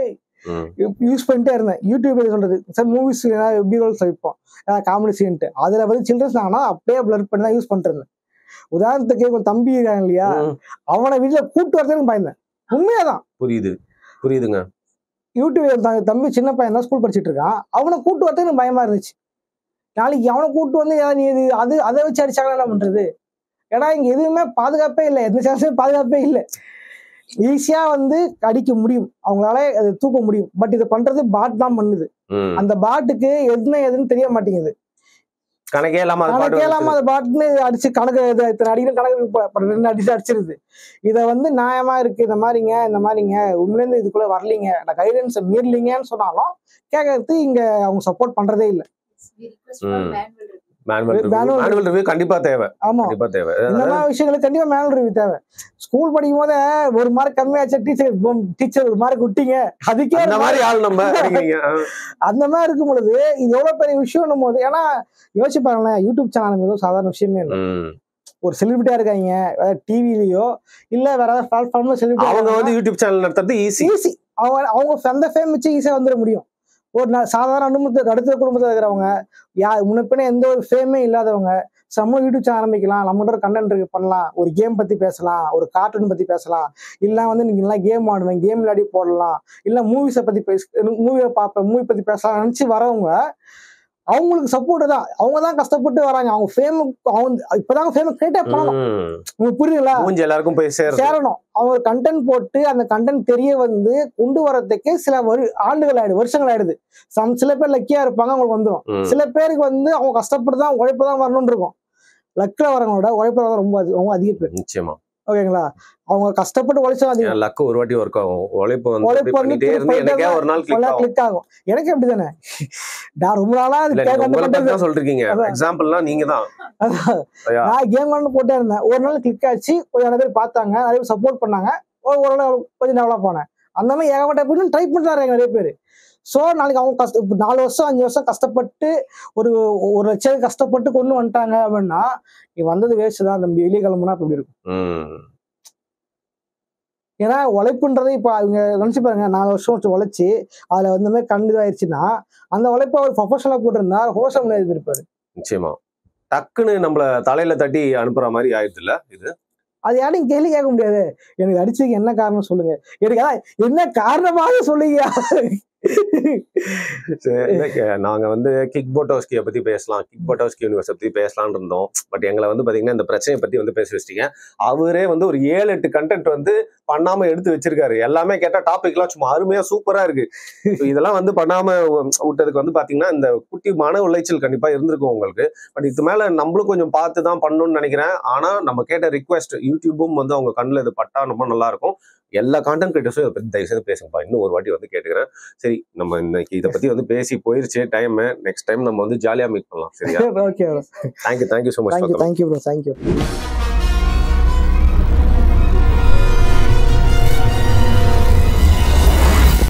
ம். யூஸ் பண்ணிட்டே இருந்தேன். யூடியூப் சொல்றது சார் மூவிஸ் பீரோல்ஸ் வைப்போம் காமெடி சீன்ட்டு, அதுல வந்து சில்ட்ரன்ஸ் ஆனா அப்படியே பிளர் பண்ணி தான் யூஸ் பண்ணிருந்தேன். உதாரணத்துக்கு உங்க தம்பி இருக்காங்க இல்லையா, ம். அவனை வீட்டுல கூட்டு வரதுக்கு பயந்தேன். உண்மையாதான் புரியுதுங்க. யூடியூப் தம்பி சின்ன பையன் தான் ஸ்கூல் படிச்சுட்டு இருக்கான், அவனை கூட்டு வரதுக்கு எனக்கு பயமா இருந்துச்சு. நாளைக்கு அவனை கூட்டு வந்து ஏதாவது நீ அதை வச்சு அடிச்சாங்கன்னா என்ன பண்றது? ஏன்னா இங்க எதுவுமே பாதுகாப்பே இல்லை, எந்த சான்ஸுமே பாதுகாப்பே இல்லை. ஈஸியா வந்து அடிக்க முடியும், அவங்களால அதை தூக்க முடியும். பட் இதை பண்றது பாட் தான் பண்ணுது. ம். அந்த பாட்டுக்கு எதுன்னு தெரிய மாட்டேங்குது. கணக்கே இல்லாம அது பாட்டு கணக்கே இல்லாம வந்துருது. அந்த பாட்டுன்னு அடிச்சு கணக்கு இத்தனை அடிக்கணும் கணக்கு 2 அடிச்சு அடிச்சிருது. இதை வந்து நியாயமா இருக்கு, இந்த மாதிரிங்க உண்மையிலேருந்து இதுக்குள்ள வரலீங்க, நான் கைடன்ஸ் மீறலீங்கன்னு சொன்னாலும் கேட்கறது இங்க அவங்க சப்போர்ட் பண்றதே இல்லை. மேனுவல் ரிவ்யூ கண்டிப்பா தேவை. ஆமா, கண்டிப்பா தேவை. இந்த மாதிரி விஷயங்களுக்கு கண்டிப்பா மேனுவல் ரிவ்யூ தேவை. ஸ்கூல் படிக்கும் போதே ஒரு மார்க் கம்மியாச்சு டீச்சர் ஒரு மார்க் விட்டீங்க, அதுக்கே அந்த மாதிரி ஆள் நம்ம நினைக்கிறீங்க. அந்த மாதிரி இருக்கும் பொழுது இது எவ்வளவு பெரிய விஷயம் போது. ஏன்னா யோசிச்சு பாருங்களேன், யூடியூப் சேனல் ஏதோ சாதாரண விஷயமே இல்லை. ஒரு செலிபிரிட்டியா இருக்காங்க டிவிலயோ இல்ல வேற ஏதாவது பிளாட்ஃபார்ம்ல செலிபிரிட்டி, அவங்க வந்து யூடியூப் சேனல் நடத்துறது ஈஸி. அவங்க அந்த ஃபேம் வச்சு ஈஸியா வந்துட முடியும். ஒரு சாதாரண அடுத்த குடும்பத்தில் இருக்கிறவங்க முன்னப்பின எந்த ஒரு ஃபேமே இல்லாதவங்க யூடியூப் சேனல் ஆரம்பிக்கலாம், நம்மகிட்ட ஒரு கண்டென்ட் இருக்கு பண்ணலாம், ஒரு கேம் பத்தி பேசலாம், ஒரு கார்ட்டூன் பத்தி பேசலாம், இல்ல வந்து நீங்க எல்லாம் கேம் ஆடுவேன் கேம் விளையாடி போடலாம், இல்ல மூவிஸை பத்தி மூவியை பார்ப்பேன் மூவி பத்தி பேசலாம் நினைச்சு வரவங்க அவங்களுக்கு சப்போர்ட் தான். அவங்க தான் கஷ்டப்பட்டு வராங்க. அவங்க ஃபேம் இப்பதான் ஃபேம் கிரியேட் பண்ணணும். உங்களுக்கு புரியுதுங்களா? எல்லாருக்கும் போய் சேரணும். அவங்க கண்டென்ட் போட்டு அந்த கண்டென்ட் தெரிய வந்து கொண்டு வரதுக்கு சில ஆண்டுகள் ஆயிடுது, வருஷங்கள் ஆயிடுது. சில பேர் லக்கியா இருப்பாங்க, அவங்களுக்கு வந்துடும். சில பேருக்கு வந்து அவங்க கஷ்டப்பட்டு தான் உழைப்பு தான் வரணும்னு இருக்கும். லக்கில் வரவங்களோட உழைப்பு தான் ரொம்ப அதிக பேர். நிச்சயமா. ஓகேங்களா? அவங்க கஷ்டப்பட்டு உழைச்சா அதிகம். லக்கு ஒரு வாட்டி ஒர்க் ஆகும், உழைப்பு வந்து எனக்கே ஒரு நாள் கிளிக் ஆகும். எனக்கு அப்படிதானே, நான் ரொம்ப நாளா சொல்றீங்க. எக்ஸாம்பிள்னா நீங்க தான். நான் கேம் போட்டே இருந்தேன், ஒரு நாள் கிளிக் ஆச்சு, கொஞ்சம் நிறைய பேர் பார்த்தாங்க, நிறைய பேர் சப்போர்ட் பண்ணாங்க, ஓரளவு கொஞ்சம் டெவலப் ஆனேன். அந்த மாதிரி ஏகப்பட்ட ட்ரை பண்றாங்க நிறைய பேர். ஸோ நாளைக்கு அவங்க 4 வருஷம் 5 வருஷம் கஷ்டப்பட்டு ஒரு லட்சம் கஷ்டப்பட்டு கொண்டு வந்துட்டாங்க அப்படின்னா நீ வந்தது வேஸ்ட் தான். நம்ம வெளியே கிளம்புனா அப்படி இருக்கும். ஏன்னா உழைப்புன்றது இப்ப அவங்க நினைச்சு பாருங்க, 4 வருஷம் உழைச்சி அதுல வந்து மாதிரி கண்டு ஆயிடுச்சுன்னா அந்த உழைப்ப அவர் ப்ரொஃபஷனலா போட்டிருந்தா ப்ரொஃபஷனல் எழுதிருப்பாரு. நிச்சயமா டக்குன்னு நம்மள தலையில தட்டி அனுப்புற மாதிரி ஆயிடுது இல்ல இது. அது யாரும் கேள்வி கேட்க முடியாது. எனக்கு அடிச்சதுக்கு என்ன காரணம் சொல்லுங்க, எனக்கு என்ன காரணமாக சொல்லுங்க. நாங்க வந்து கிக் போட்டோஸ்கியை பத்தி பேசலாம், கிக் போட்டோஸ்கி யூனிவர்ஸ் பத்தி பேசலாம்னு இருந்தோம். பட் எங்களை வந்து பாத்தீங்கன்னா இந்த பிரச்சனையை பத்தி வந்து பேச வச்சிட்டீங்க. அவரே வந்து ஒரு 7-8 கண்டென்ட் வந்து பண்ணாம எடுத்து வச்சிருக்காரு. எல்லாமே கேட்டா டாபிக் எல்லாம் சும்மா அருமையா சூப்பரா இருக்கு. இதெல்லாம் வந்து பண்ணாம விட்டதுக்கு வந்து பாத்தீங்கன்னா இந்த குட்டி மன உளைச்சல் கண்டிப்பா இருந்திருக்கும் உங்களுக்கு. பட் இது மேல நம்மளும் கொஞ்சம் பார்த்து தான் பண்ணணும்னு நினைக்கிறேன். ஆனா நம்ம கேட்ட ரிக்வெஸ்ட் யூடியூபும் வந்து அவங்க கண்ணில் இது பட்டா ரொம்ப நல்லா இருக்கும். எல்லா கான்டென்ட் கிரியேட்டர்ஸும் இதை பத்தி தயவு செய்து பேசுங்கப்பா. இன்னும் ஒரு வாட்டி வந்து கேட்டுக்கிறேன். சரி, நம்ம இன்னைக்கு இதை பத்தி வந்து பேசி போயிருச்சு டைம். நெக்ஸ்ட் டைம் நம்ம வந்து ஜாலியா மீட் பண்ணலாம். சரியா? Okay, thank you so much. Thank you bro, thank you.